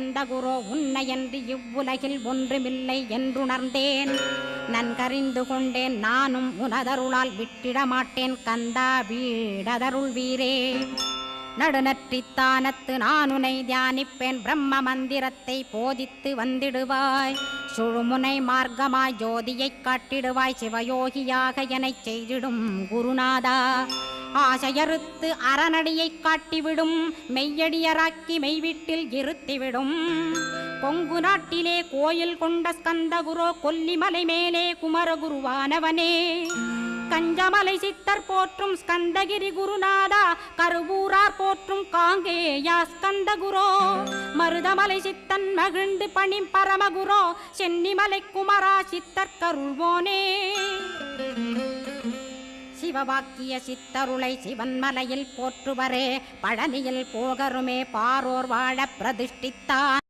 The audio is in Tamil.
கந்தகுரோ உன்னையன்றி இவ்வுலகில் ஒன்றுமில்லை என்றுணர்ந்தேன். நன்கறிந்து கொண்டேன் நானும் உனதருளால் விட்டிட மாட்டேன். கந்தா வீடதருள் வீரே, நடுநற்றித்தானத்து நானுனை தியானிப்பேன். பிரம்ம மந்திரத்தை போதித்து வந்திடுவாய். சுழுமுனை மார்க்கமாய் ஜோதியைக் காட்டிடுவாய். சிவயோகியாக எனச் செய்திடும் குருநாதா, ஆசையறுத்து அறநடியைக் காட்டிவிடும். மெய்யடியராக்கி மெய்வீட்டில் இருத்திவிடும். கொங்கு நாட்டிலே கோயில் கொண்ட ஸ்கந்தகுரோ, கொல்லிமலை மேலே குமரகுருவானவனே, கஞ்சமலை சித்தர் போற்றும் ஸ்கந்தகிரி குருநாதா, கருவூரார் போற்றும் காங்கேயா ஸ்கந்தகுரோ, மருதமலை சித்தன் மகிழ்ந்து பணிம் பரமகுரோ, சென்னிமலை குமரா சித்தர் கருள்வோனே. சிவவாக்கிய சித்தருளை சிவன்மலையில் போற்றுவரே, பழனியில் போகருமே பாரோர் வாழ பிரதிஷ்டித்தான்.